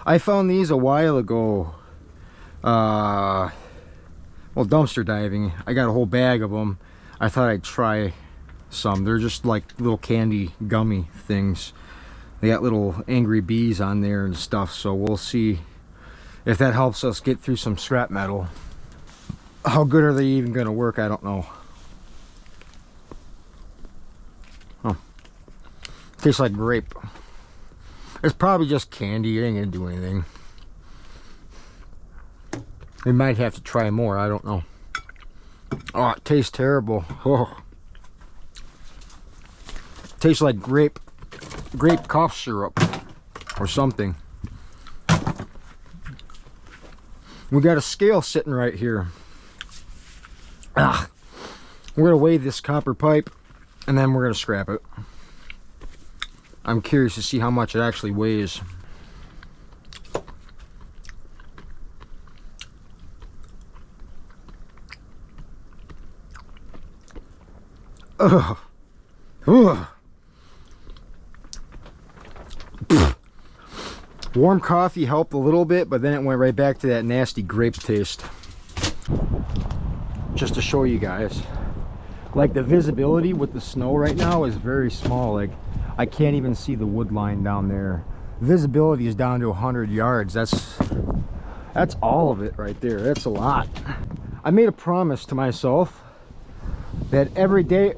I found these a while ago. Well, dumpster diving. I got a whole bag of them. I thought I'd try some. They're just like little candy gummy things. They got little angry bees on there and stuff, so we'll see if that helps us get through some scrap metal. How good are they even going to work? I don't know. Oh, tastes like grape. It's probably just candy. It ain't gonna do anything. We might have to try more. I don't know. Oh, it tastes terrible. Oh, tastes like grape cough syrup or something. We got a scale sitting right here. We're gonna weigh this copper pipe and then we're gonna scrap it. I'm curious to see how much it actually weighs. Ugh. Ugh. Warm coffee helped a little bit, but then it went right back to that nasty grape taste. Just to show you guys, like the visibility with the snow right now is very small. Like I can't even see the wood line down there. Visibility is down to 100 yards. That's all of it right there. That's a lot. I made a promise to myself that every day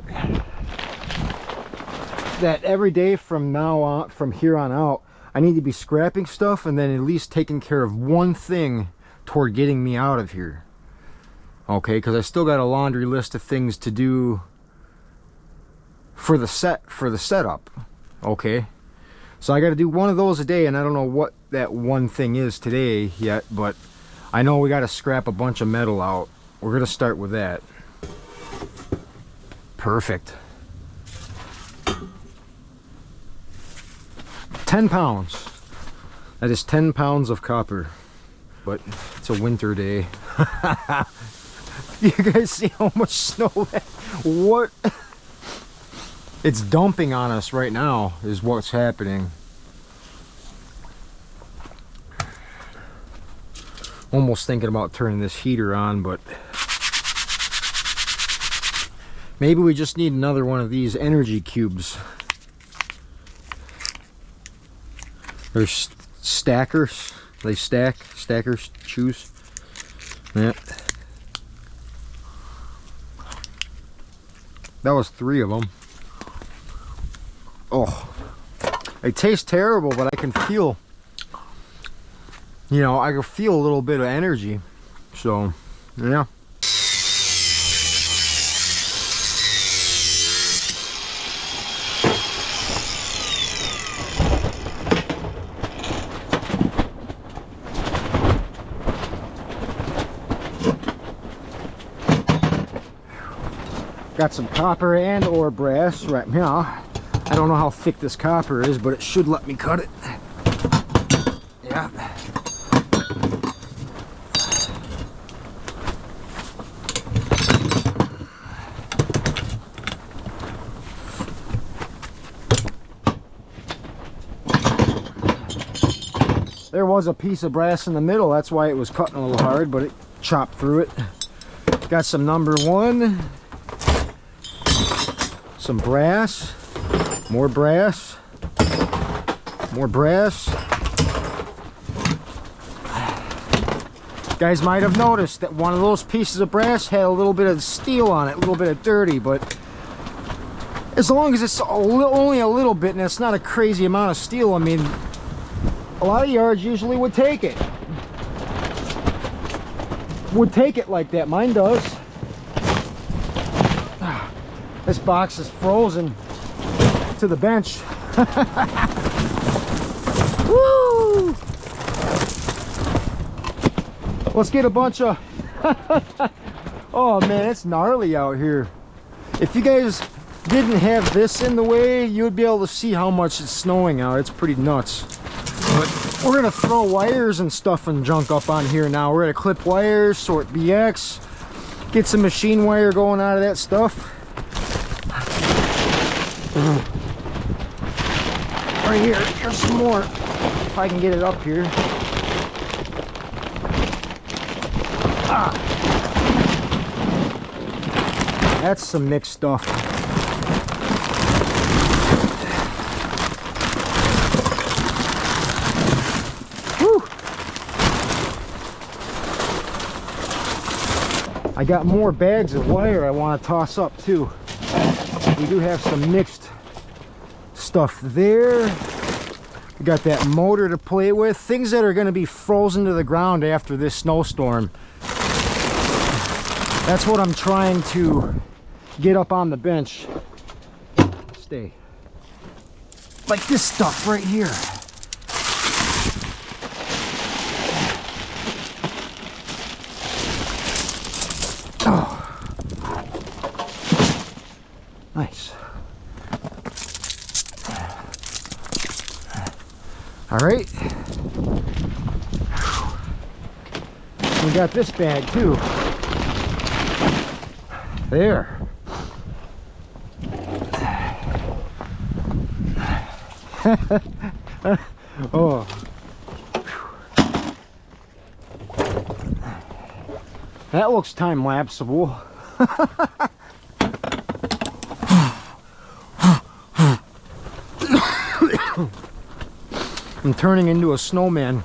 from now on, from here on out, I need to be scrapping stuff and then at least taking care of one thing toward getting me out of here. Okay, because I still got a laundry list of things to do for the setup. Okay, so I got to do one of those a day, and I don't know what that one thing is today yet, but I know we got to scrap a bunch of metal out. We're gonna start with that. Perfect. 10 pounds. That is 10 pounds of copper. But it's a winter day. You guys see how much snow that... What? It's dumping on us right now is what's happening. Almost thinking about turning this heater on, but maybe we just need another one of these energy cubes. There's stackers. They stackers, choose. Yeah. That was 3 of them. Oh, they taste terrible, but I can feel, you know, I can feel a little bit of energy. So, yeah. Got some copper and or brass right now. I don't know how thick this copper is, but it should let me cut it. Yeah. There was a piece of brass in the middle, that's why it was cutting a little hard, but it chopped through it. Got some number 1. Some brass, more brass, more brass. Guys might have noticed that one of those pieces of brass had a little bit of steel on it, a little bit of dirty, but as long as it's only a little bit and it's not a crazy amount of steel, I mean, a lot of yards usually would take it. Would take it like that, mine does. This box is frozen to the bench. Woo! Let's get a bunch of... Oh man, it's gnarly out here. If you guys didn't have this in the way, you would be able to see how much it's snowing out. It's pretty nuts. But we're gonna throw wires and stuff and junk up on here now. We're gonna clip wires, sort BX, get some machine wire going out of that stuff. Right here, here's some more, if I can get it up here. That's some mixed stuff. Whew. I got more bags of wire I want to toss up too. We do have some mixed stuff there. We got that motor to play with. Things that are going to be frozen to the ground after this snowstorm. That's what I'm trying to get up on the bench. Stay. Like this stuff right here. Oh. Nice. All right. We got this bag too. There. Oh. That looks time-lapseable. I'm turning into a snowman.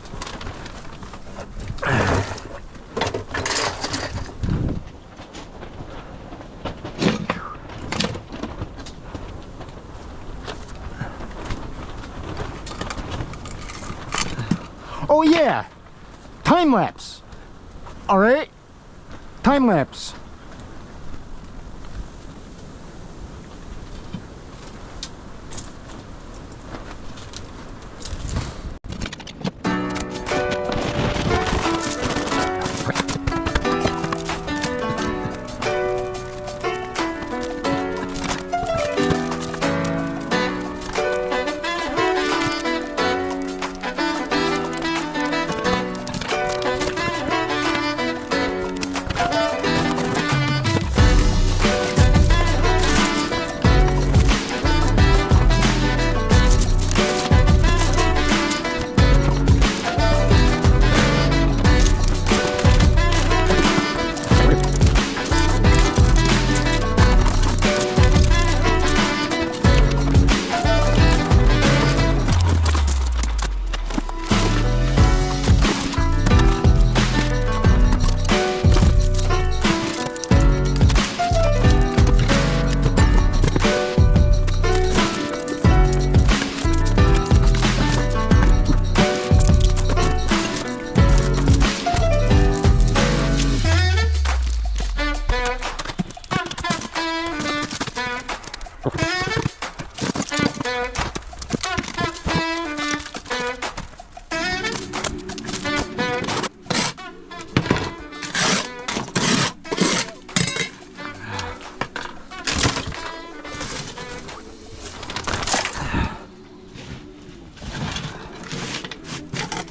Oh yeah, time lapse. All right, time lapse.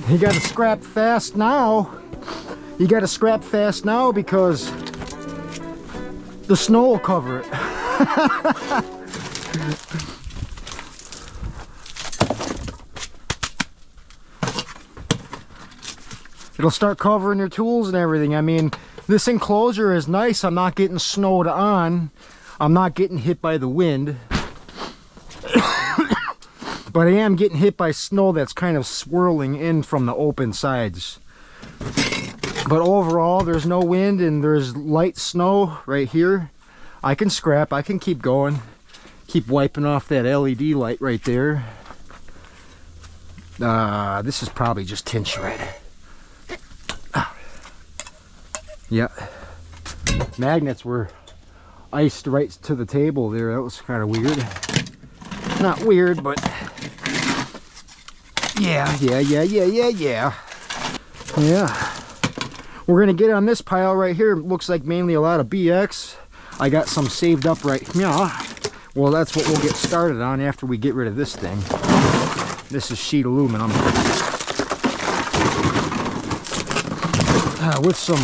You gotta scrap fast now. You gotta scrap fast now because the snow will cover it. It'll start covering your tools and everything. I mean, this enclosure is nice. I'm not getting snowed on. I'm not getting hit by the wind. But I am getting hit by snow that's kind of swirling in from the open sides. But overall, there's no wind and there's light snow right here. I can scrap, I can keep going. Keep wiping off that LED light right there. This is probably just tin shred. Yeah. Magnets were iced right to the table there. That was kind of weird. Not weird, but yeah. We're gonna get on this pile right here. It looks like mainly a lot of BX. I got some saved up right here. Well, that's what we'll get started on after we get rid of this thing. This is sheet aluminum with some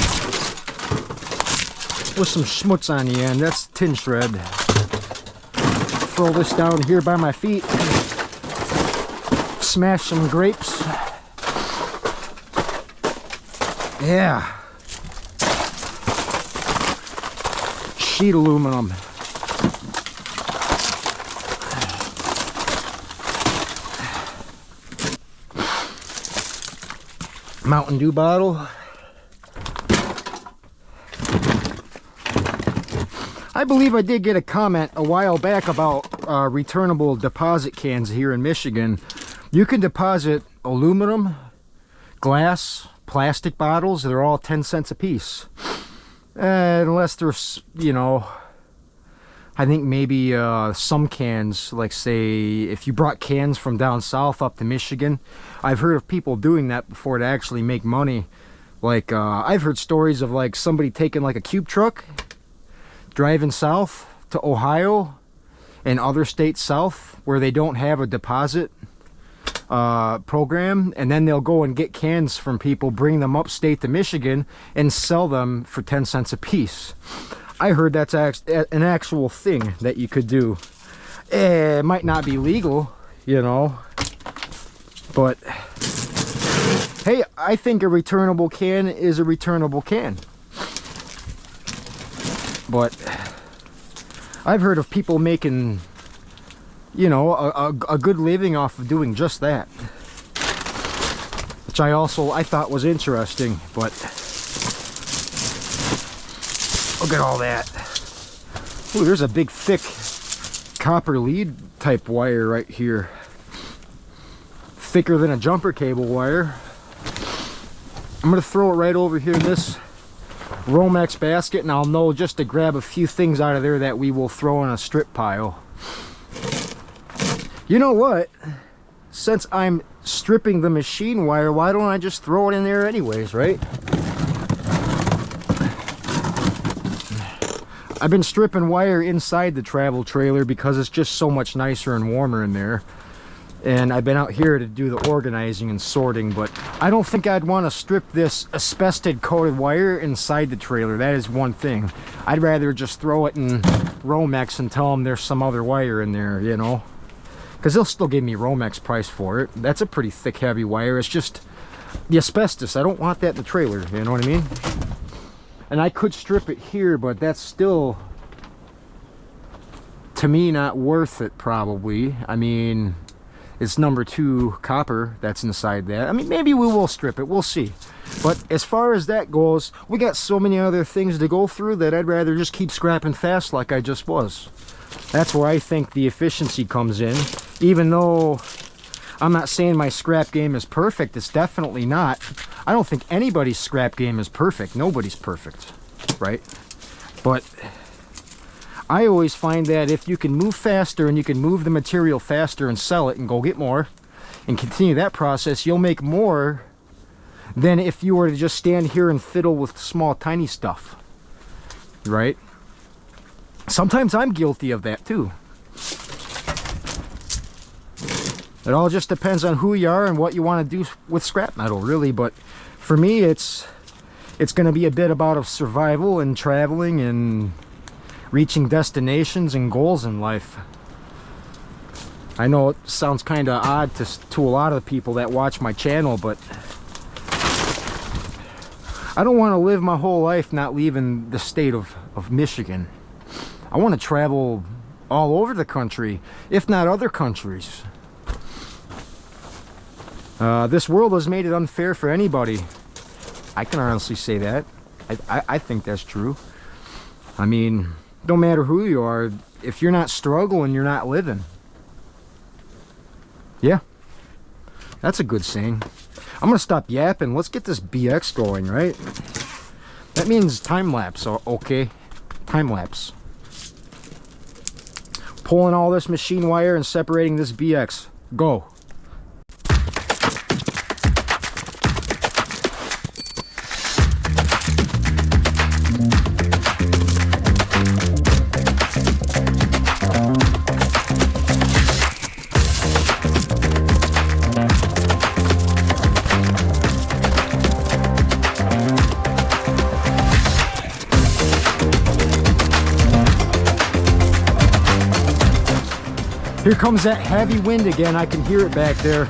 schmutz on the end. That's tin shred. Throw this down here by my feet. Smash some grapes. Yeah. sheet aluminum. Mountain Dew bottle. I believe I did get a comment a while back about returnable deposit cans here in Michigan. You can deposit aluminum, glass, plastic bottles. They're all 10 cents a piece. Unless there's, you know, I think maybe some cans, like say if you brought cans from down south up to Michigan, I've heard of people doing that before to actually make money. Like I've heard stories of like somebody taking like a cube truck, driving south to Ohio and other states south where they don't have a deposit program, and then they'll go and get cans from people, bring them upstate to Michigan and sell them for 10 cents a piece. I heard that's an actual thing that you could do. It might not be legal, you know, but hey, I think a returnable can is a returnable can. But I've heard of people making, you know, a good living off of doing just that, which I thought was interesting. But look at all that. Ooh, there's a big thick copper lead type wire right here, thicker than a jumper cable wire. I'm gonna throw it right over here in this Romex basket, and I'll know just to grab a few things out of there that we will throw in a strip pile. You know what? Since I'm stripping the machine wire, why don't I just throw it in there anyways, right? I've been stripping wire inside the travel trailer because it's just so much nicer and warmer in there. And I've been out here to do the organizing and sorting, but I don't think I'd want to strip this asbestos coated wire inside the trailer. That is one thing. I'd rather just throw it in Romex and tell them there's some other wire in there, you know, because they'll still give me Romex price for it. That's a pretty thick, heavy wire. It's just the asbestos. I don't want that in the trailer, you know what I mean? And I could strip it here, but that's still, to me, not worth it probably. I mean, it's #2 copper that's inside that. I mean, maybe we will strip it, we'll see. But as far as that goes, we got so many other things to go through that I'd rather just keep scrapping fast like I just was. That's where I think the efficiency comes in. Even though I'm not saying my scrap game is perfect, it's definitely not. I don't think anybody's scrap game is perfect. Nobody's perfect, right? But I always find that if you can move faster and you can move the material faster and sell it and go get more and continue that process, you'll make more than if you were to just stand here and fiddle with small tiny stuff, right? Sometimes I'm guilty of that too. It all just depends on who you are and what you want to do with scrap metal, really. But for me, it's going to be a bit about of survival and traveling and reaching destinations and goals in life. I know it sounds kind of odd to a lot of the people that watch my channel, but I don't want to live my whole life not leaving the state of Michigan. I want to travel all over the country, if not other countries. This world has made it unfair for anybody. I can honestly say that. I think that's true. I mean, no matter who you are, if you're not struggling, you're not living. Yeah, that's a good saying. I'm gonna stop yapping. Let's get this BX going, right? That means time lapse. Okay, time lapse. Pulling all this machine wire and separating this BX. Go. Here comes that heavy wind again. I can hear it back there.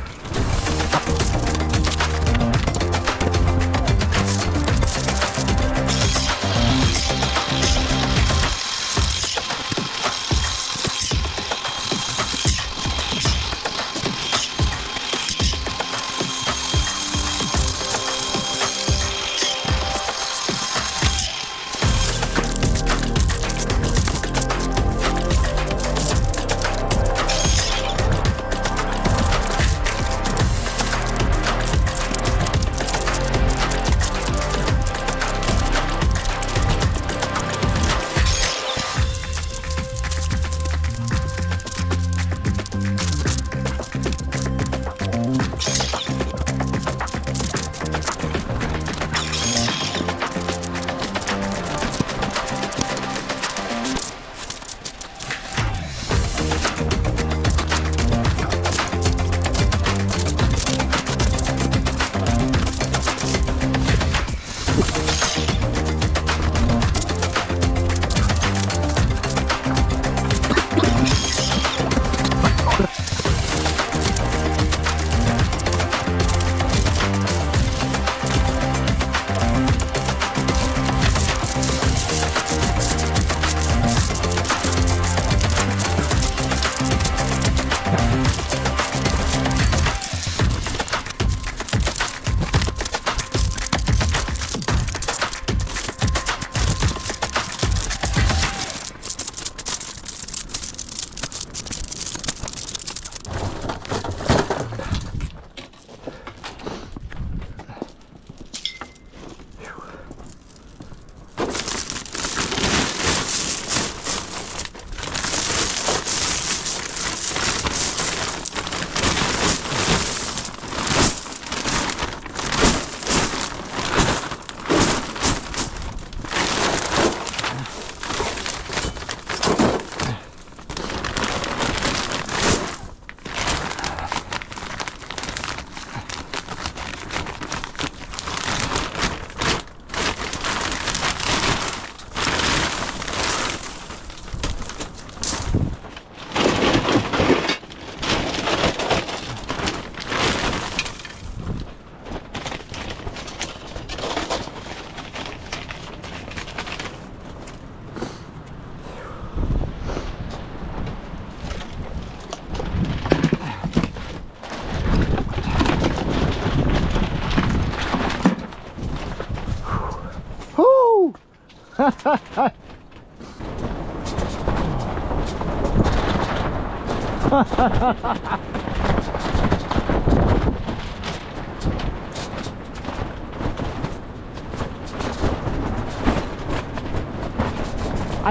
I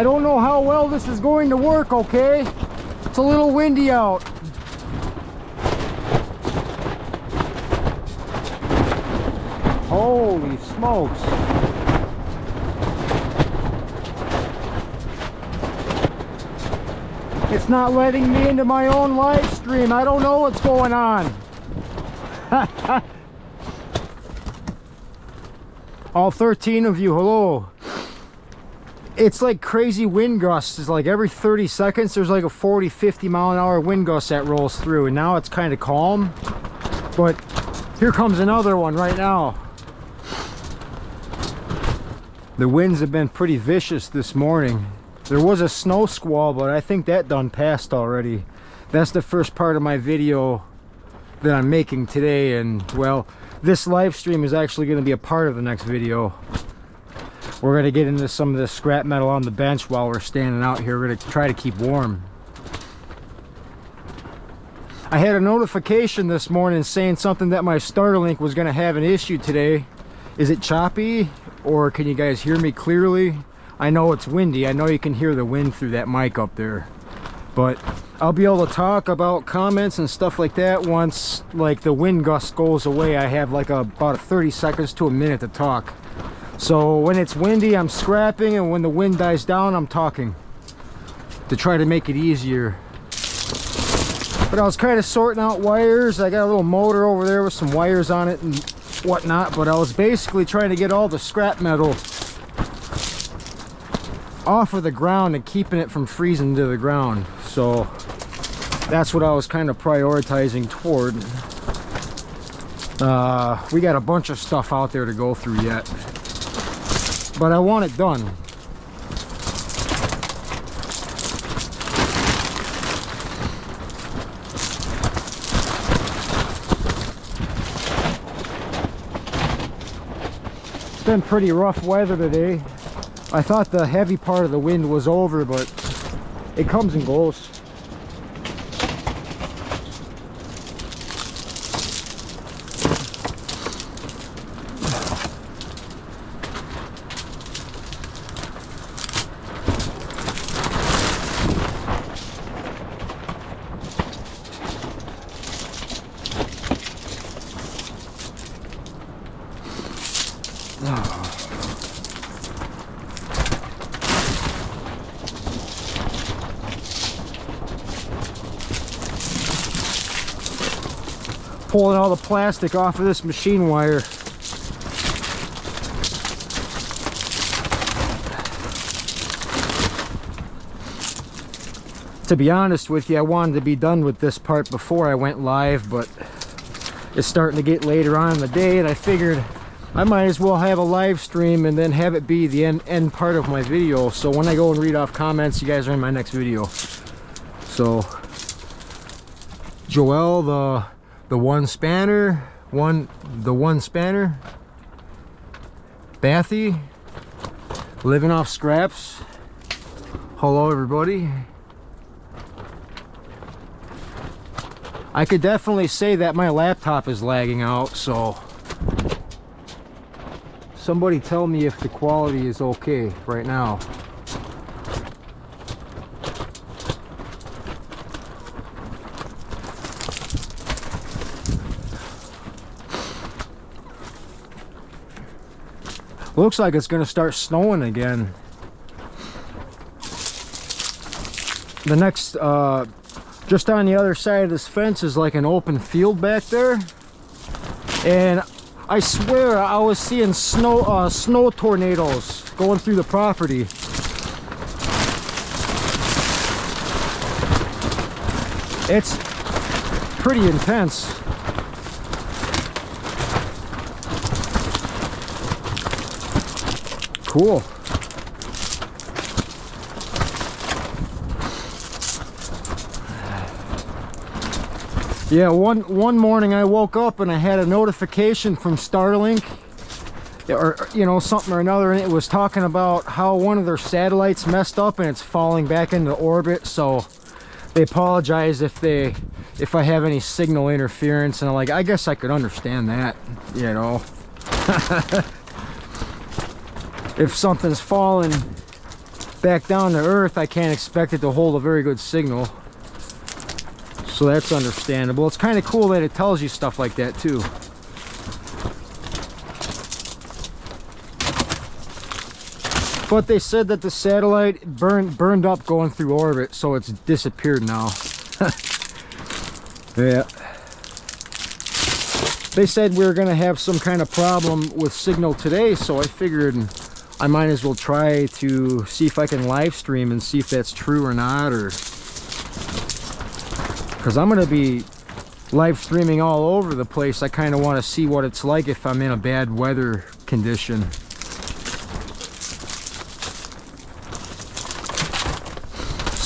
don't know how well this is going to work, okay? It's a little windy out. Holy smokes. It's not letting me into my own live stream. I don't know what's going on. All 13 of you, hello. It's like crazy wind gusts. It's like every 30 seconds there's like a 40-50 mile an hour wind gust that rolls through, and now it's kind of calm, but here comes another one right now. The winds have been pretty vicious this morning. There was a snow squall, but I think that done passed already. That's the first part of my video that I'm making today, and well, this live stream is actually going to be a part of the next video. We're going to get into some of the scrap metal on the bench while we're standing out here. We're going to try to keep warm. I had a notification this morning saying something that my Starlink was going to have an issue today. Is it choppy, or can you guys hear me clearly? I know it's windy. I know you can hear the wind through that mic up there. But I'll be able to talk about comments and stuff like that once like the wind gust goes away. I have like about 30 seconds to a minute to talk. So when it's windy, I'm scrapping, and when the wind dies down, I'm talking to try to make it easier. But I was kind of sorting out wires. I got a little motor over there with some wires on it and whatnot, but I was basically trying to get all the scrap metal off of the ground and keeping it from freezing to the ground. So that's what I was kind of prioritizing toward. We got a bunch of stuff out there to go through yet, but I want it done. It's been pretty rough weather today. I thought the heavy part of the wind was over, but it comes and goes. Pulling all the plastic off of this machine wire. To be honest with you, I wanted to be done with this part before I went live, but it's starting to get later on in the day, and I figured I might as well have a live stream and then have it be the end part of my video. So when I go and read off comments, you guys are in my next video. So Joel, the one spanner, Bathy, living off scraps. Hello everybody. I could definitely say that my laptop is lagging out, so somebody tell me if the quality is okay right now. Looks like it's going to start snowing again. The next, just on the other side of this fence is like an open field back there. And I swear I was seeing snow tornadoes going through the property. It's pretty intense. Cool. Yeah, one morning I woke up and I had a notification from Starlink or you know, something or another, and it was talking about how one of their satellites messed up and it's falling back into orbit. So they apologize if I have any signal interference, and I'm like, I guess I could understand that, you know. If something's falling back down to earth, I can't expect it to hold a very good signal, so that's understandable. It's kind of cool that it tells you stuff like that too. But they said that the satellite burned up going through orbit, so it's disappeared now. Yeah. They said we were going to have some kind of problem with signal today, so I figured I might as well try to see if I can live stream and see if that's true or not, or because I'm going to be live streaming all over the place. I kind of want to see what it's like if I'm in a bad weather condition.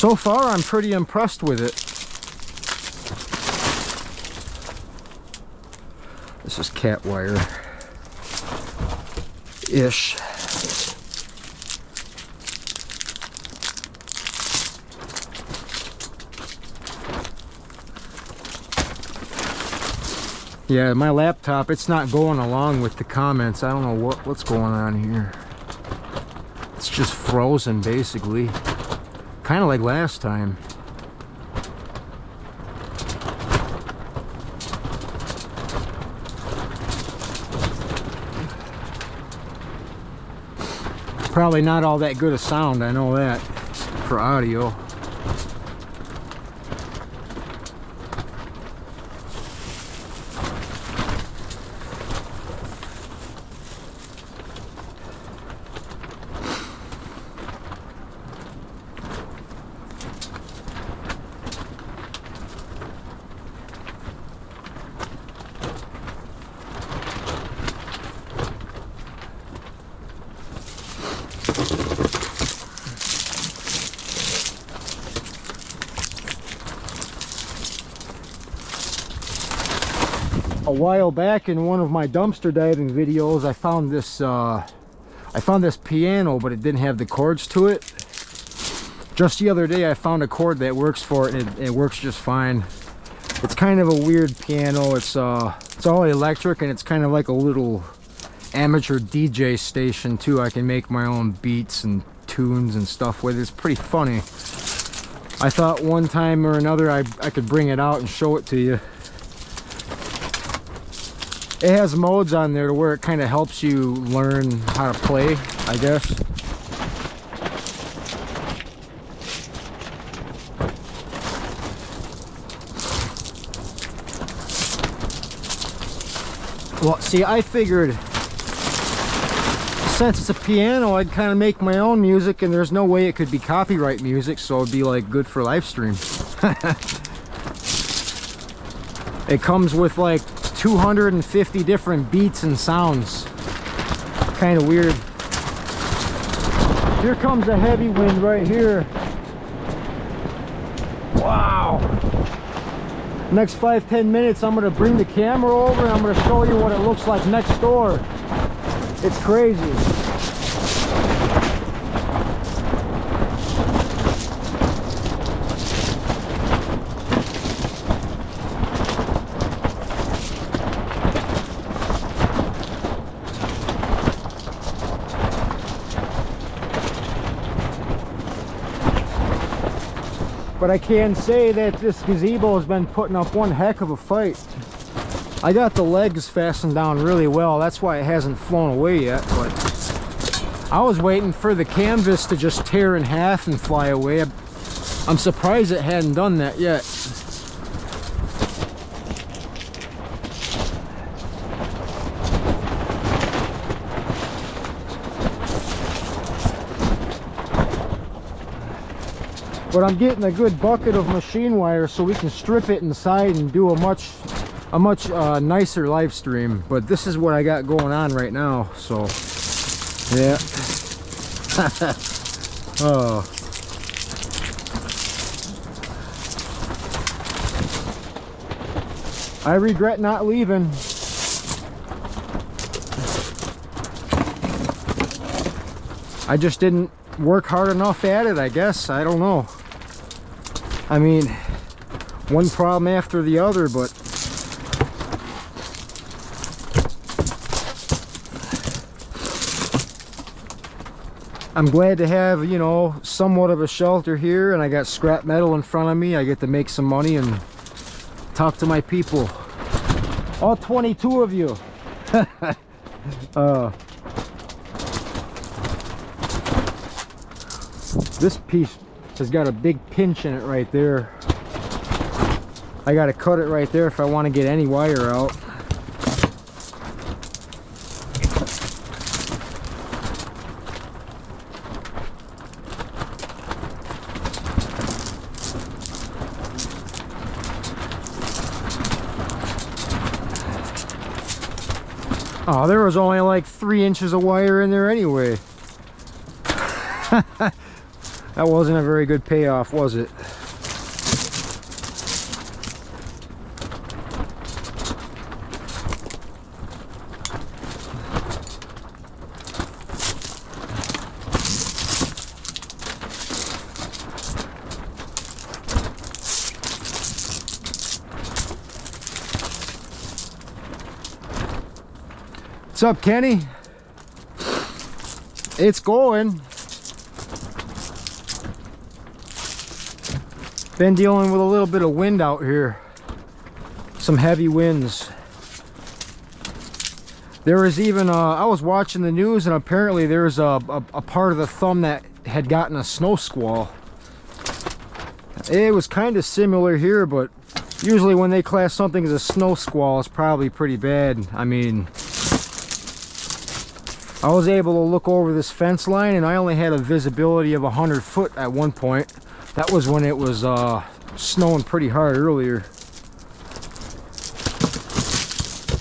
So far, I'm pretty impressed with it. This is cat wire ish. Yeah, my laptop, it's not going along with the comments. I don't know what's going on here. It's just frozen basically. Kind of like last time. Probably not all that good a sound, I know that, for audio. A while back in one of my dumpster diving videos, I found this piano, but it didn't have the chords to it. Just the other day I found a chord that works for it, and it works just fine. It's kind of a weird piano. It's all electric, and it's kind of like a little amateur DJ station too. I can make my own beats and tunes and stuff with it. It's pretty funny. I thought one time or another I could bring it out and show it to you. It has modes on there to where it kind of helps you learn how to play, I guess. Well, see, I figured since it's a piano, I'd kind of make my own music, and there's no way it could be copyright music, so it'd be like good for live stream. It comes with like 250 different beats and sounds. Kind of weird. Here comes a heavy wind right here. Wow. Next 5-10 minutes, I'm going to bring the camera over and I'm going to show you what it looks like next door. It's crazy. But I can say that this gazebo has been putting up one heck of a fight. I got the legs fastened down really well. That's why it hasn't flown away yet. But I was waiting for the canvas to just tear in half and fly away. I'm surprised it hadn't done that yet. But I'm getting a good bucket of machine wire so we can strip it inside and do a much nicer live stream. But this is what I got going on right now, so yeah. Oh, I regret not leaving. I just didn't work hard enough at it, I guess. I don't know. I mean, one problem after the other, but I'm glad to have, you know, somewhat of a shelter here, and I got scrap metal in front of me. I get to make some money and talk to my people. All 22 of you. This piece has got a big pinch in it right there. I got to cut it right there if I want to get any wire out. Oh, there was only like 3 inches of wire in there anyway. That wasn't a very good payoff, was it? What's up, Kenny? It's going. Been dealing with a little bit of wind out here. Some heavy winds. There was even I was watching the news, and apparently there's a part of the thumb that had gotten a snow squall. It was kind of similar here, but usually when they class something as a snow squall, it's probably pretty bad. I mean, I was able to look over this fence line, and I only had a visibility of 100 foot at one point. That was when it was snowing pretty hard earlier.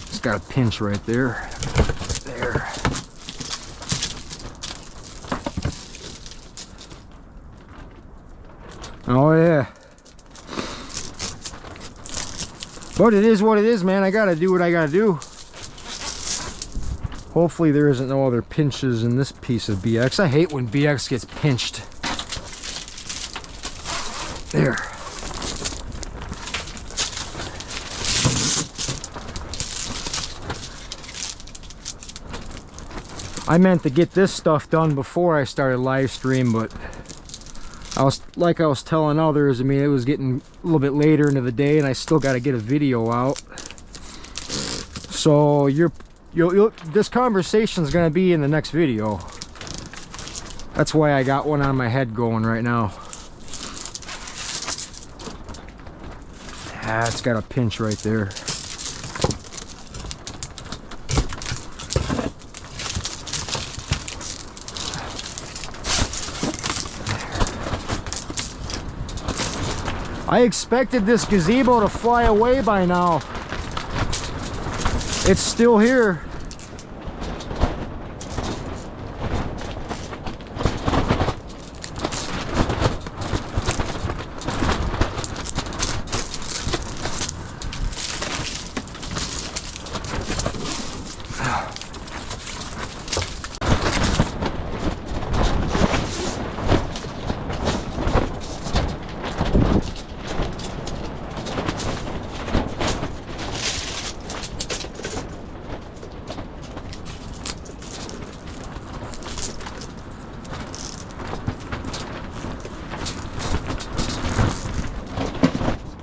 It's got a pinch right there. There. Oh yeah. But it is what it is, man. I gotta do what I gotta do. Hopefully there isn't no other pinches in this piece of BX. I hate when BX gets pinched. There. I meant to get this stuff done before I started live stream, but I was telling others, I mean, it was getting a little bit later into the day, and I still got to get a video out. So this conversation is going to be in the next video. That's why I got one on my head going right now. Ah, it's got a pinch right there. I expected this gazebo to fly away by now. It's still here.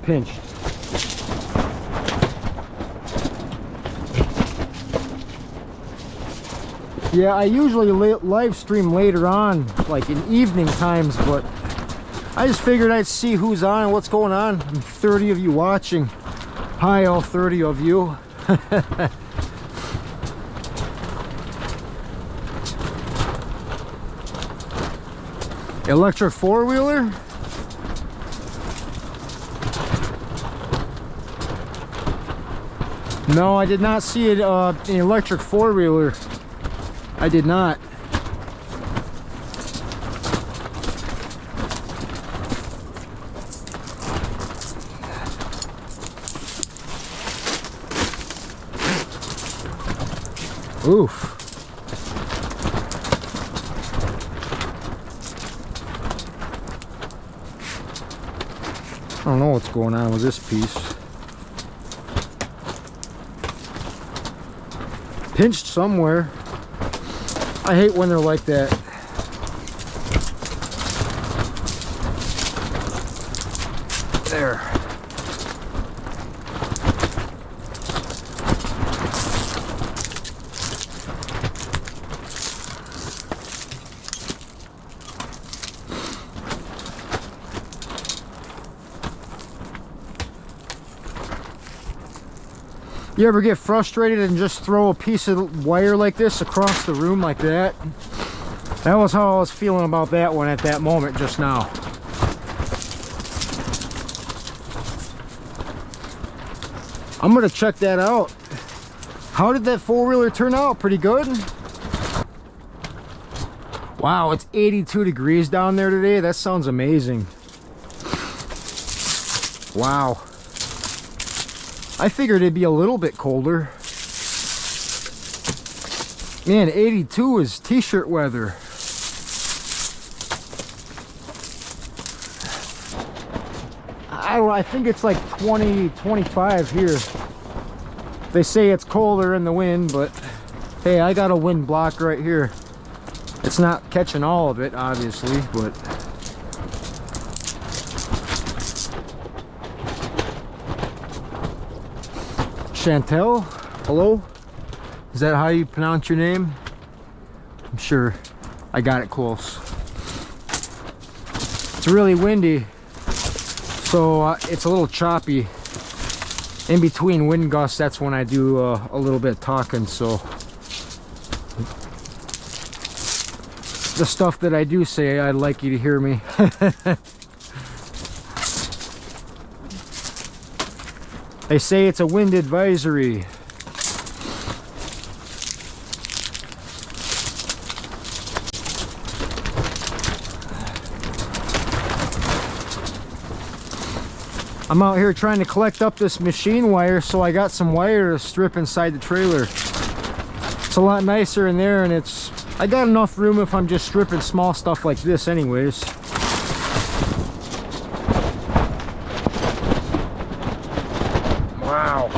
Pinched. Yeah, I usually live stream later on, like in evening times, but I just figured I'd see who's on and what's going on. 30 of you watching. Hi, all 30 of you. Electric four-wheeler? No, I did not see it, an electric four-wheeler. I did not. Oof. don't know what's going on with this piece. Pinched somewhere. I hate when they're like that. There. You ever get frustrated and just throw a piece of wire like this across the room like that? That was how I was feeling about that one at that moment just now. I'm gonna check that out. How did that four-wheeler turn out? Pretty good? Wow, it's 82 degrees down there today. That sounds amazing. Wow. I figured it'd be a little bit colder. Man, 82 is t-shirt weather. I think it's like 20, 25 here. They say it's colder in the wind, but hey, I got a wind block right here. It's not catching all of it, obviously, but Chantel, hello? Is that how you pronounce your name? I'm sure I got it close. It's really windy, so it's a little choppy. In between wind gusts, that's when I do a little bit of talking, so the stuff that I do say, I'd like you to hear me. They say it's a wind advisory. I'm out here trying to collect up this machine wire, so I got some wire to strip inside the trailer. It's a lot nicer in there, and I got enough room if I'm just stripping small stuff like this anyways. Wow.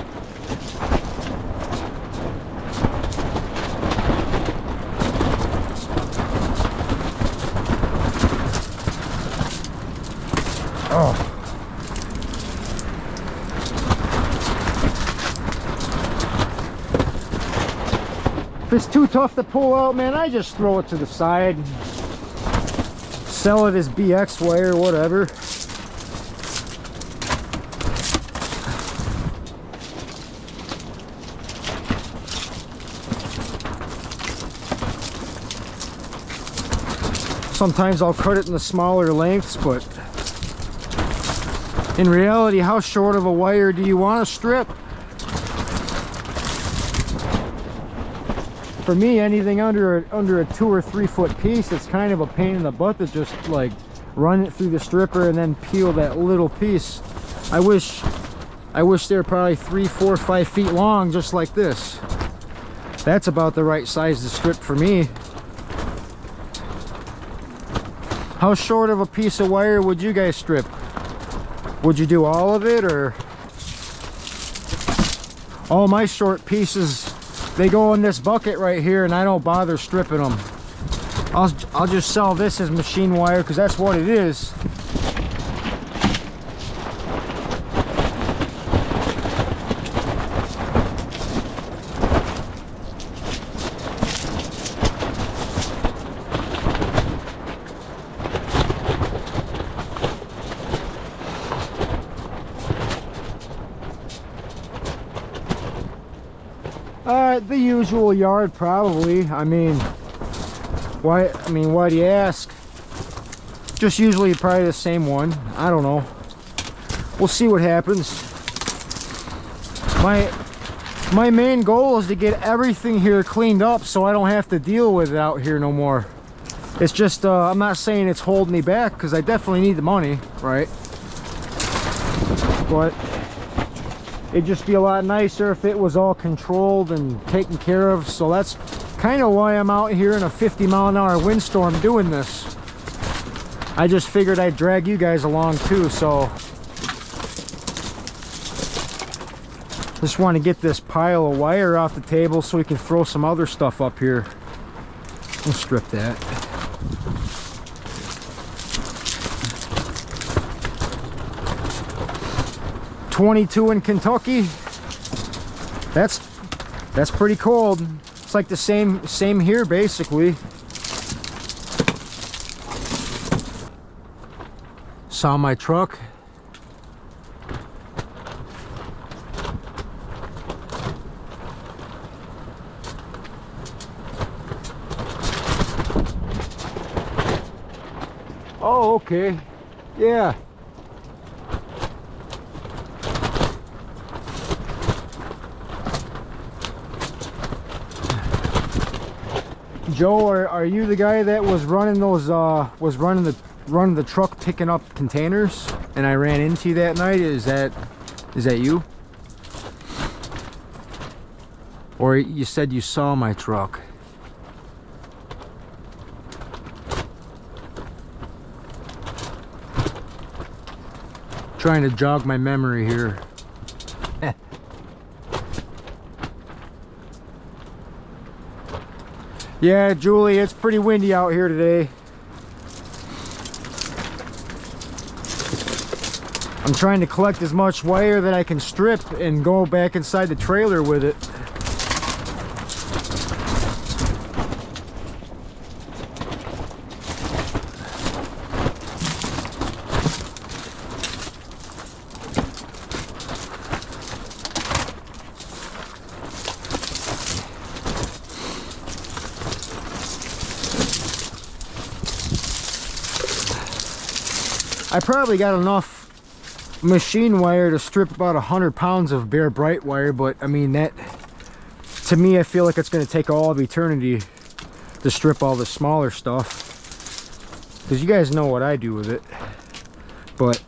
Oh. If it's too tough to pull out, man, I just throw it to the side. Sell it as BX wire, whatever. Sometimes I'll cut it in the smaller lengths, but in reality, how short of a wire do you want to strip? For me, anything under a 2 or 3 foot piece, it's kind of a pain in the butt to just like run it through the stripper and then peel that little piece. I wish they're probably 3, 4, 5 feet long, just like this. That's about the right size to strip for me. How short of a piece of wire would you guys strip? Would you do all of it, or all my short pieces? They go in this bucket right here, and I don't bother stripping them. I'll just sell this as machine wire because that's what it is. The usual yard, probably. I mean, why do you ask? Just usually probably the same one. I don't know. We'll see what happens. My main goal is to get everything here cleaned up so I don't have to deal with it out here no more. It's just I'm not saying it's holding me back, because I definitely need the money, right? But it'd just be a lot nicer if it was all controlled and taken care of. So that's kind of why I'm out here in a 50-mile-an-hour windstorm doing this. I just figured I'd drag you guys along too. So Just want to get this pile of wire off the table so we can throw some other stuff up here. We'll strip that. .22 in Kentucky. That's pretty cold. It's like the same here basically. Saw my truck. Oh, okay. Yeah. Joe, are you the guy that was running those running the truck picking up containers and I ran into you that night? Is that you? Or you said you saw my truck? Trying to jog my memory here. Yeah, Julie, it's pretty windy out here today. I'm trying to collect as much wire that I can strip and go back inside the trailer with it. I probably got enough machine wire to strip about 100 pounds of bare bright wire, but I mean, that to me, I feel like it's going to take all of eternity to strip all the smaller stuff, because you guys know what I do with it. But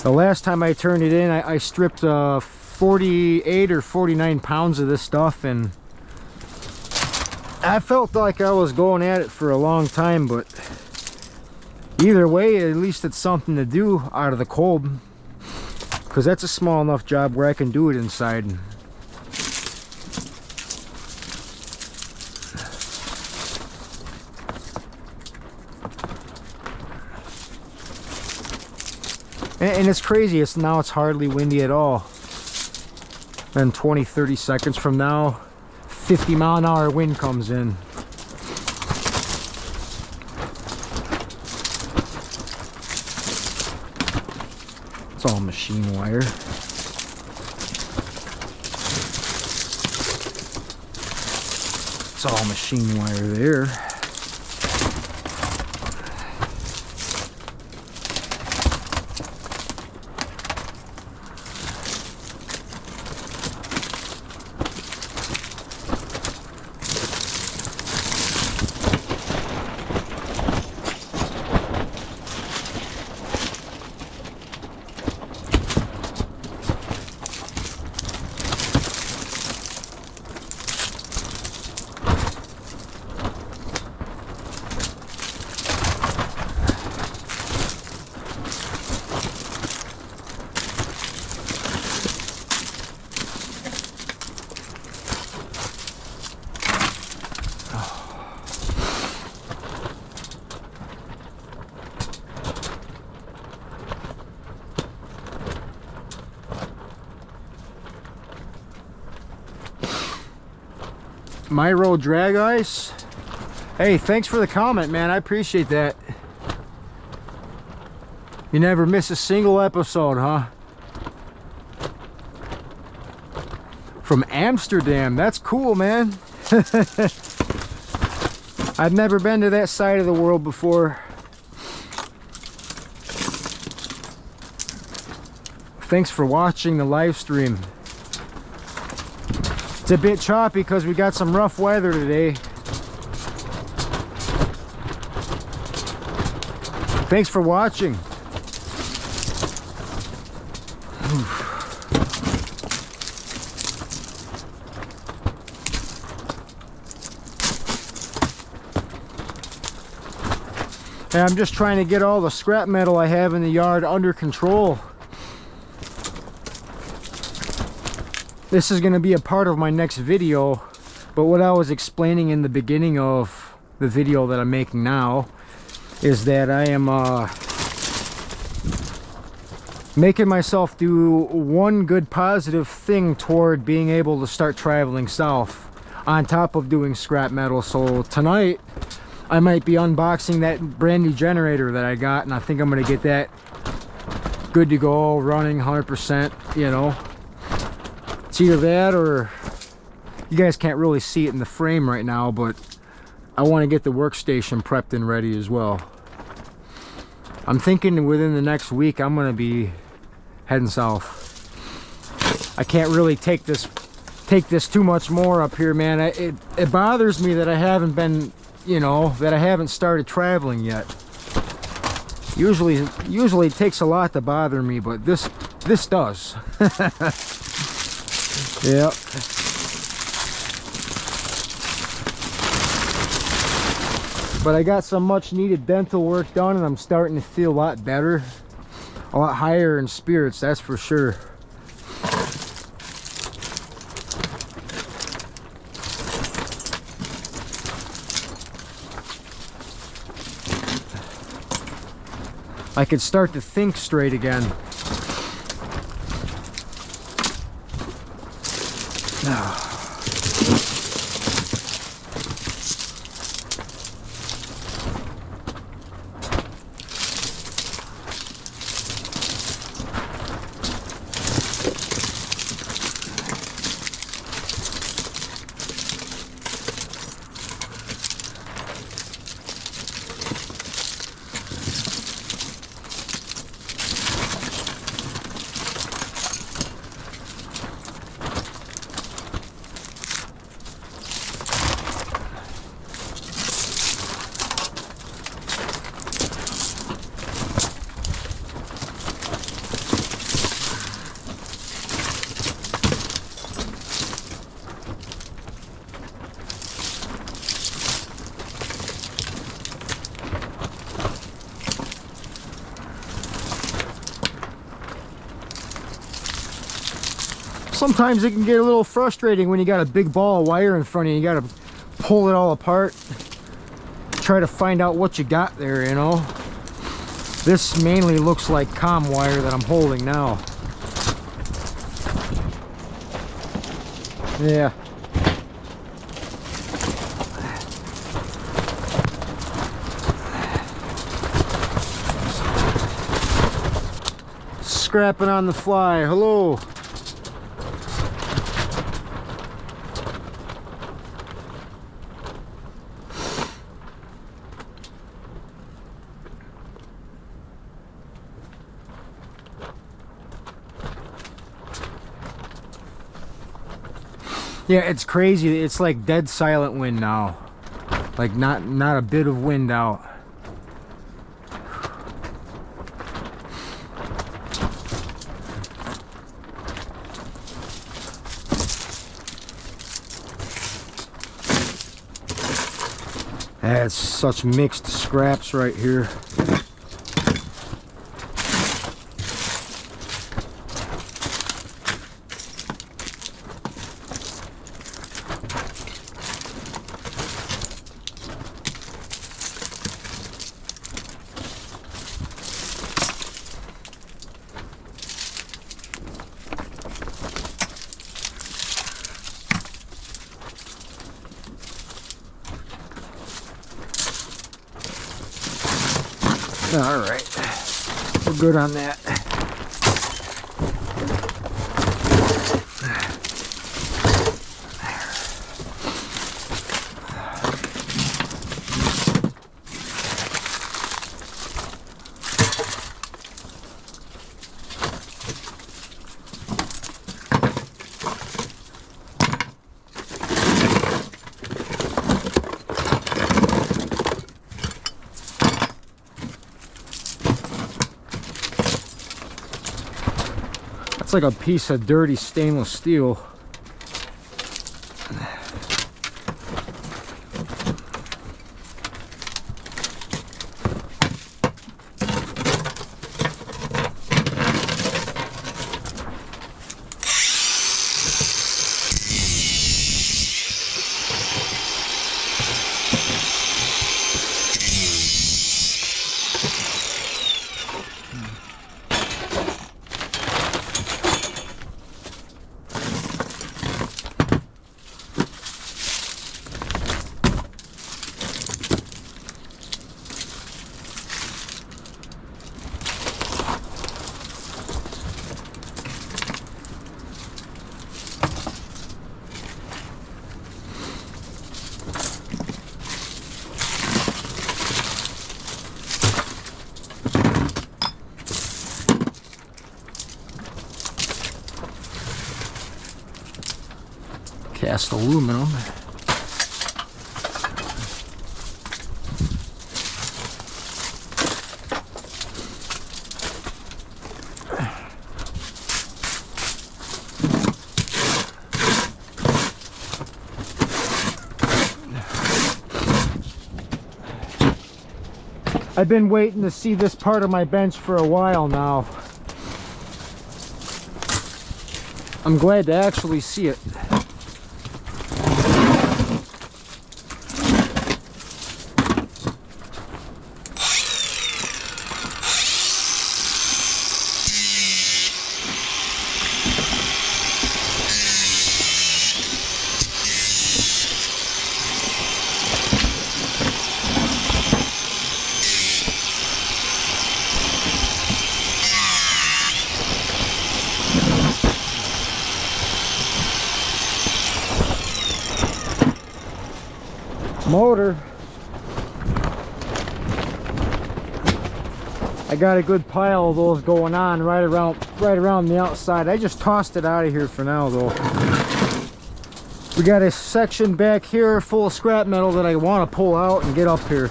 the last time I turned it in, I stripped 48 or 49 pounds of this stuff, and I felt like I was going at it for a long time, but either way, at least it's something to do out of the cold, because that's a small enough job where I can do it inside. And it's crazy, now it's hardly windy at all. Then 20-30 seconds from now, 50-mile-an-hour wind comes in. It's all machine wire. It's all machine wire there. My road drag ice. Hey, thanks for the comment, man. I appreciate that. You never miss a single episode, huh? From Amsterdam. That's cool, man. I've never been to that side of the world before. Thanks for watching the live stream. It's a bit choppy because we got some rough weather today. Thanks for watching. And I'm just trying to get all the scrap metal I have in the yard under control. this is going to be a part of my next video, but what I was explaining in the beginning of the video that I'm making now is that I am making myself do one good positive thing toward being able to start traveling south on top of doing scrap metal. So tonight I might be unboxing that brand new generator that I got, and I think I'm going to get that good to go, running 100%, you know. It's either that, or you guys can't really see it in the frame right now, but I want to get the workstation prepped and ready as well. I'm thinking within the next week I'm going to be heading south. I can't really take this too much more up here, man. It bothers me that I haven't been, you know, that I haven't started traveling yet. Usually it takes a lot to bother me, but this does. Yep. But I got some much needed dental work done, and I'm starting to feel a lot better, a lot higher in spirits, that's for sure. I could start to think straight again. Sometimes it can get a little frustrating when you got a big ball of wire in front of you. You got to pull it all apart, try to find out what you got there, you know. This mainly looks like comm wire that I'm holding now. Yeah. Scrapping on the fly. Hello. Yeah, it's crazy. It's like dead silent wind now. Like not a bit of wind out. That's such mixed scraps right here. All right, we're good on that. It's like a piece of dirty stainless steel. cast aluminum. I've been waiting to see this part of my bench for a while now. I'm glad to actually see it. Motor. I got a good pile of those going on right around the outside. I just tossed it out of here for now though. We got a section back here full of scrap metal that I want to pull out and get up here.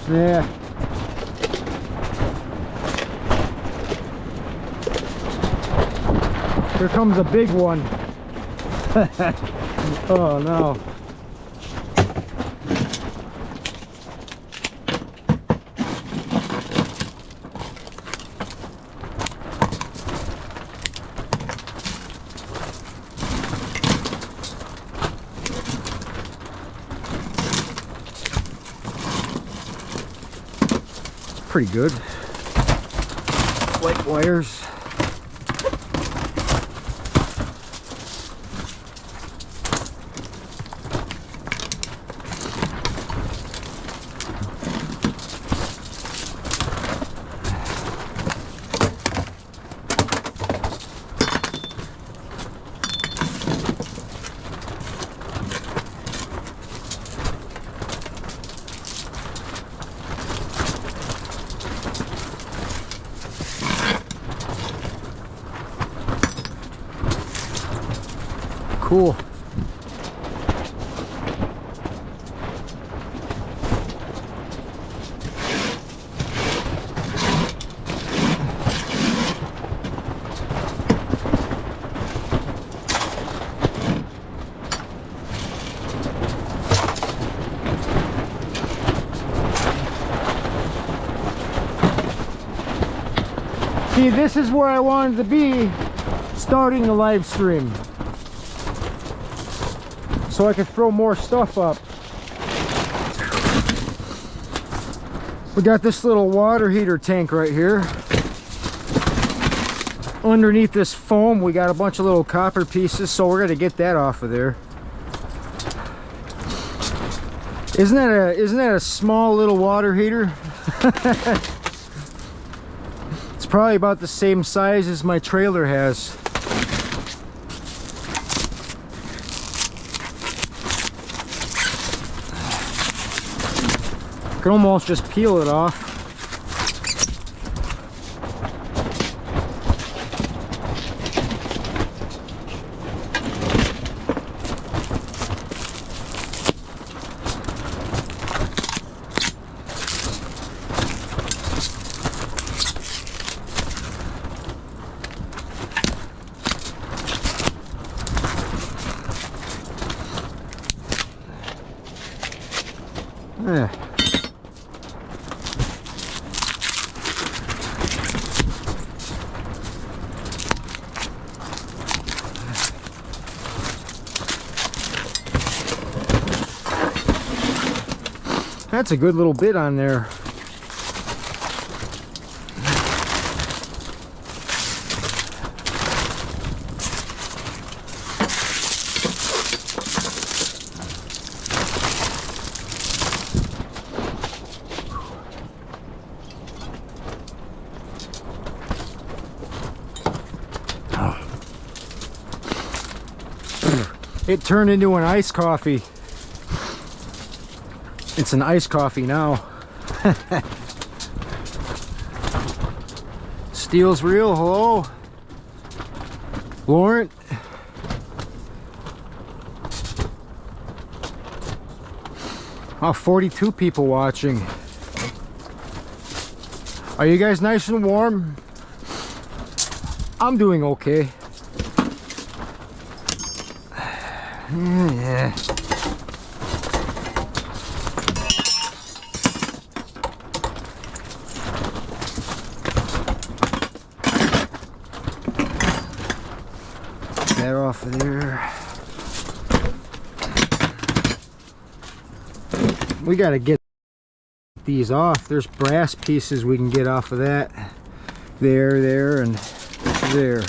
Yeah. Here comes a big one. Oh no. Pretty good. Light wires. Cool. See, this is where I wanted to be starting the live stream, so I could throw more stuff up. We got this little water heater tank right here. Underneath this foam we got a bunch of little copper pieces, so we're gonna get that off of there. Isn't that a small little water heater? It's probably about the same size as my trailer has. Could almost just peel it off. Yeah. That's a good little bit on there. It turned into an iced coffee. It's an iced coffee now. Steel's real. Hello, Lauren. Oh, 42 people watching. Are you guys nice and warm? I'm doing okay. Yeah. That off of there. We gotta get these off. There's brass pieces we can get off of that. There, and there.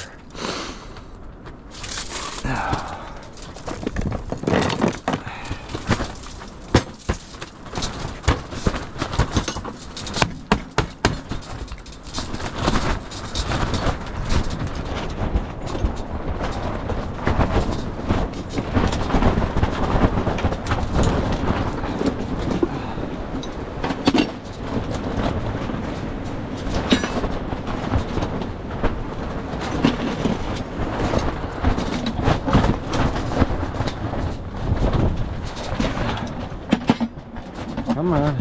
Come on.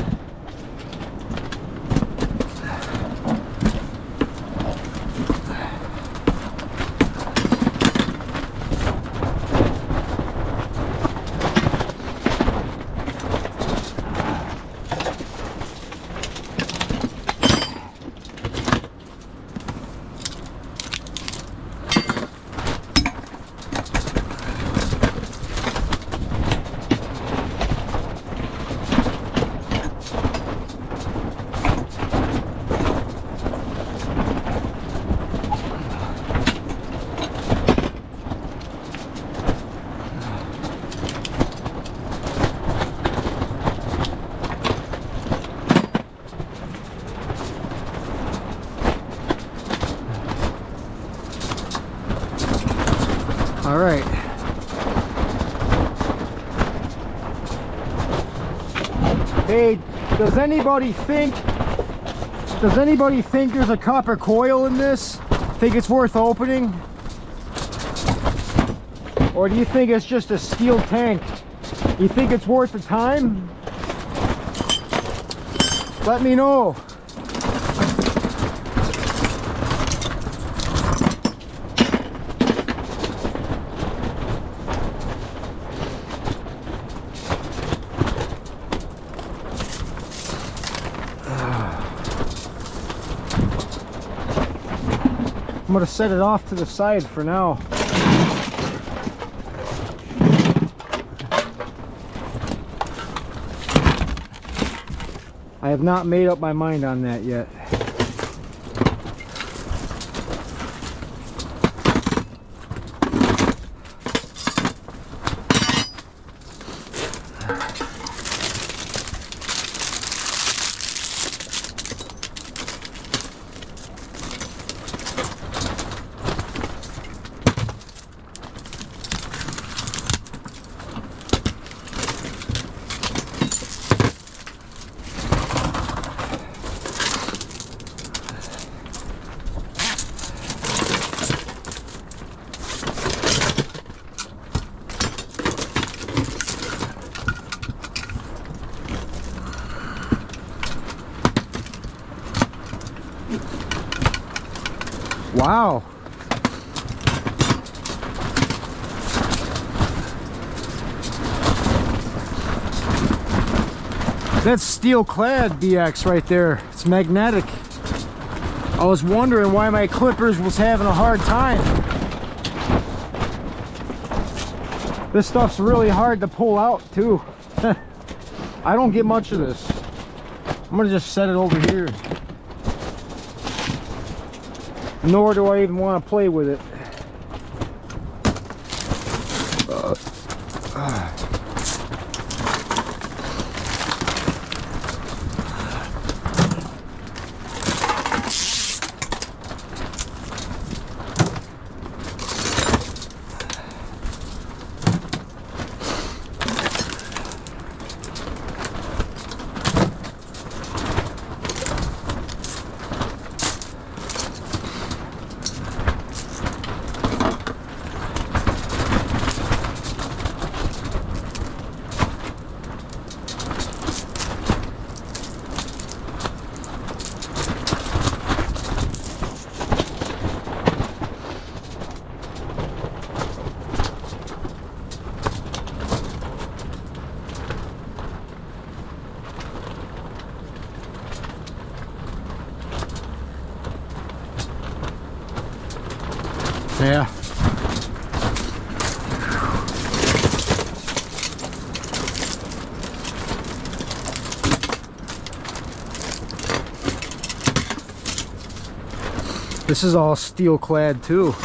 All right. Hey, does anybody think there's a copper coil in this? Think it's worth opening? Or do you think it's just a steel tank? You think it's worth the time? Let me know. I'm going to set it off to the side for now. I have not made up my mind on that yet. Wow. That's steel clad BX right there. It's magnetic. I was wondering why my clippers was having a hard time. This stuff's really hard to pull out too. I don't get much of this. I'm gonna just set it over here. Nor do I even want to play with it. Yeah. This is all steel clad too.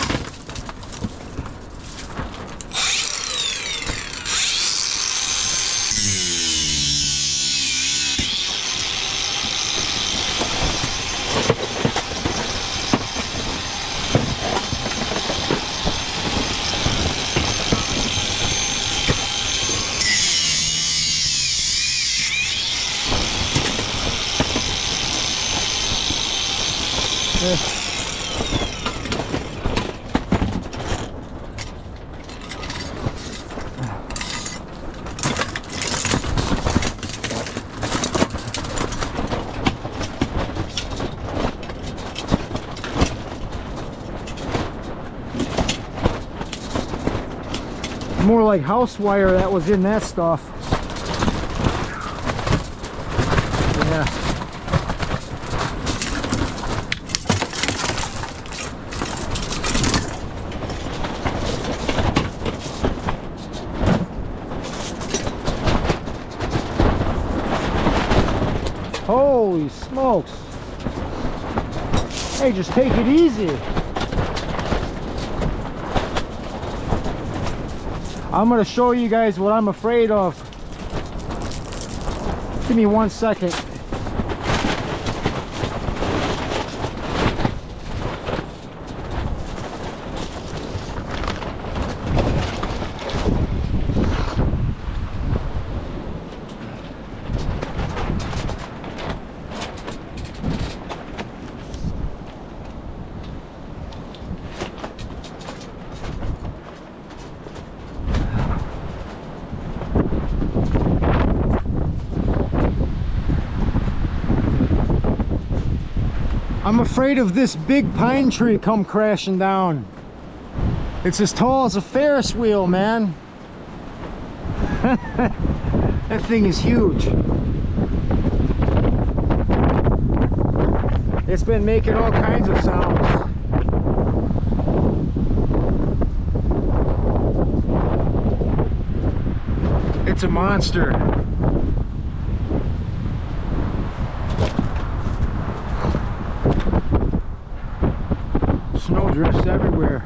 More like house wire that was in that stuff. Yeah. Holy smokes. Hey, just take it easy. I'm going to show you guys what I'm afraid of. Give me 1 second. I'm afraid of this big pine tree come crashing down. It's as tall as a Ferris wheel, man. That thing is huge. It's been making all kinds of sounds. It's a monster. Snow drifts everywhere.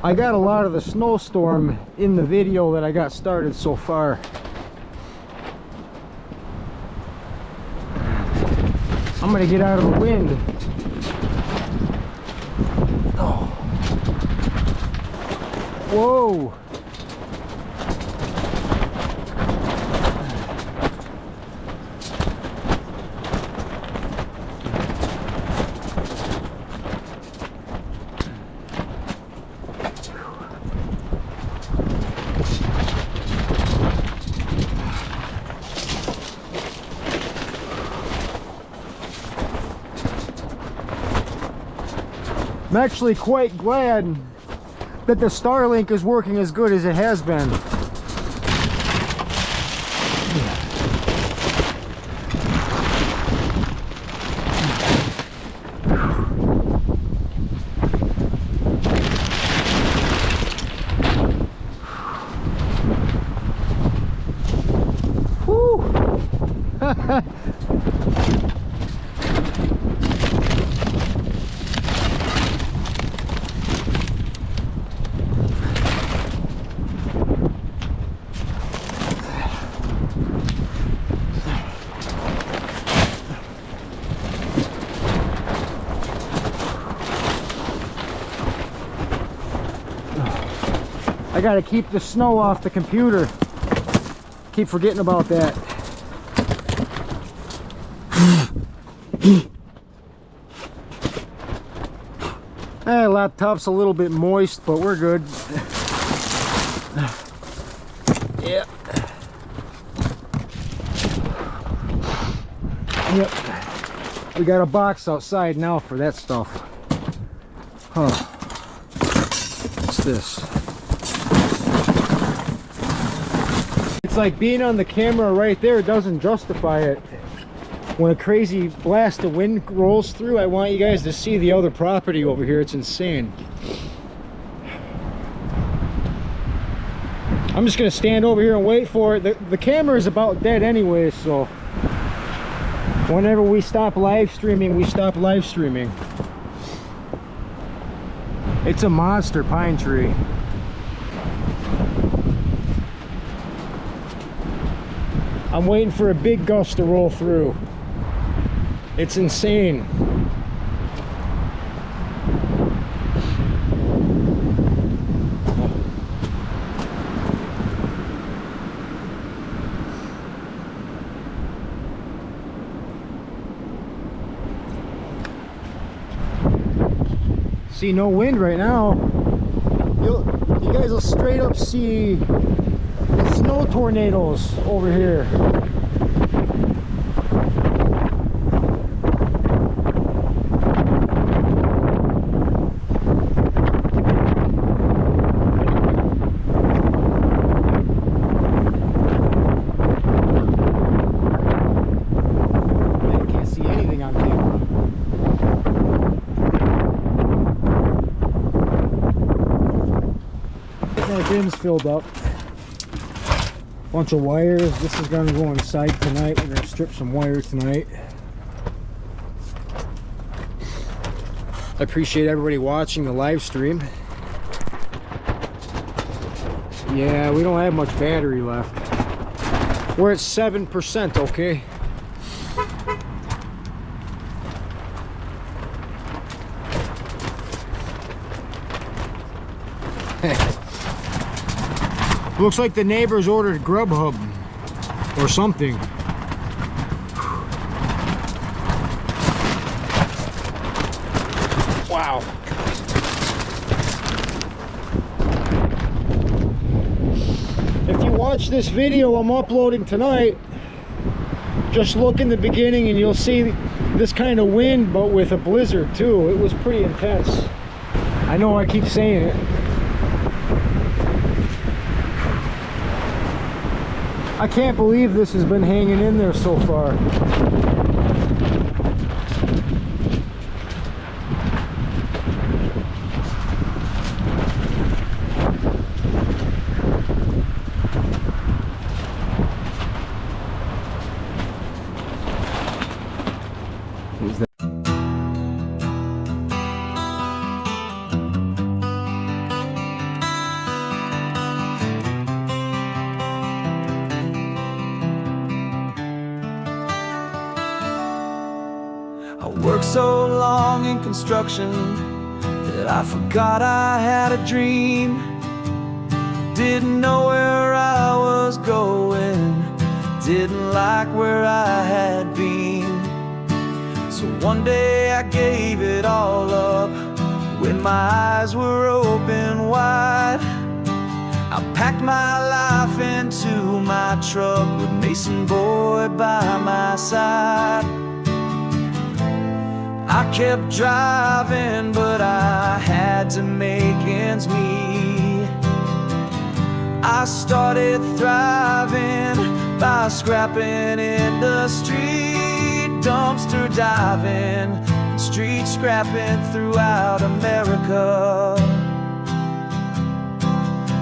I got a lot of the snowstorm in the video that I got started so far. I'm gonna get out of the wind. Oh. Whoa. I'm actually quite glad that the Starlink is working as good as it has been. Whew. I gotta keep the snow off the computer. Keep forgetting about that. Laptop's a little bit moist, but we're good. Yeah. Yep. We got a box outside now for that stuff. Huh. What's this? It's like being on the camera right there doesn't justify it. when a crazy blast of wind rolls through, I want you guys to see the other property over here. It's insane. I'm just gonna stand over here and wait for it. The camera is about dead anyway, so whenever we stop live streaming, we stop live streaming. It's a monster pine tree. I'm waiting for a big gust to roll through. It's insane. See no wind right now. You guys will straight up see snow tornadoes over here. I can't see anything on camera. Our bins filled up. Bunch of wires. This is gonna go inside tonight. We're gonna strip some wire tonight. I appreciate everybody watching the live stream. Yeah, we don't have much battery left. We're at 7%, okay? Looks like the neighbors ordered Grubhub or something. Wow. If you watch this video I'm uploading tonight, just look in the beginning and you'll see this kind of wind, but with a blizzard too. It was pretty intense. I know I keep saying it. I can't believe this has been hanging in there so far. Worked so long in construction that I forgot I had a dream. Didn't know where I was going, didn't like where I had been. So one day I gave it all up when my eyes were open wide. I packed my life into my truck with Mason Boy by my side. I kept driving, but I had to make ends meet. I started thriving by scrapping industry, dumpster diving, and street scrapping throughout America.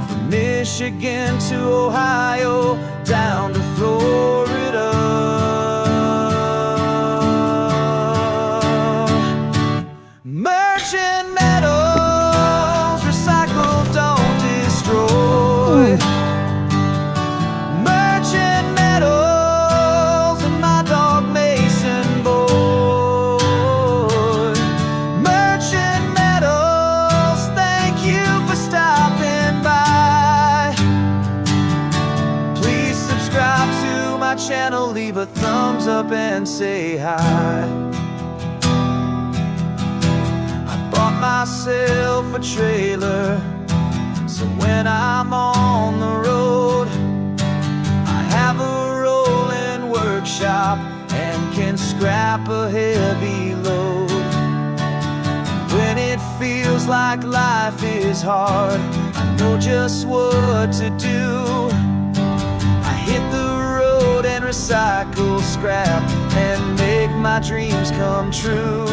From Michigan to Ohio, down to Florida. Merchant metals, recycle, don't destroy. Merchant metals and my dog Mason Boy. Merchant metals, thank you for stopping by. Please subscribe to my channel, leave a thumbs up and say hi. Bought myself a trailer, so when I'm on the road, I have a rolling workshop and can scrap a heavy load. When it feels like life is hard, I know just what to do. I hit the road and recycle, scrap, and make my dreams come true.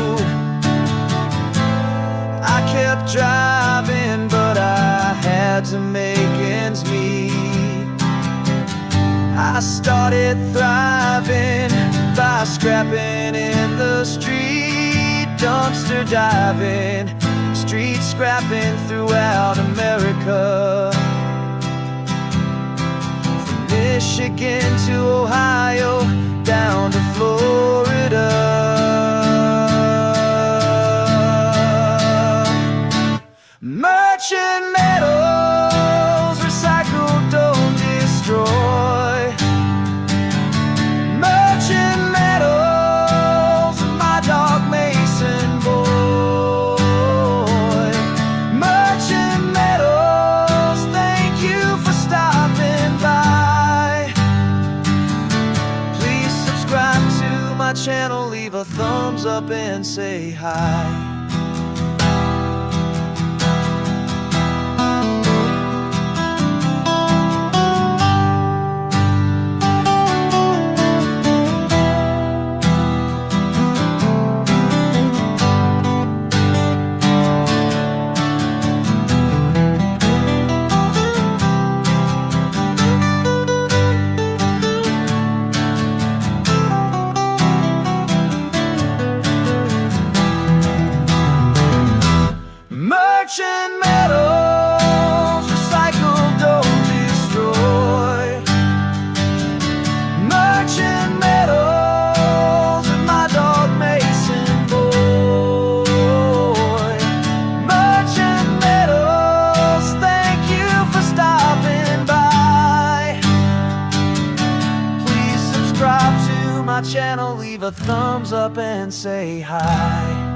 I kept driving, but I had to make ends meet. I started thriving by scrapping in the street, dumpster diving, street scrapping throughout America. From Michigan to Ohio, down to Florida. Merchant metals, recycle, don't destroy. Merchant metals, my dog Mason boy. Merchant metals, thank you for stopping by. Please subscribe to my channel, leave a thumbs up and say hi. Merchant metals, recycle, don't destroy. Merchant metals, and my dog Mason boy. Merchant metals, thank you for stopping by. Please subscribe to my channel, leave a thumbs up and say hi.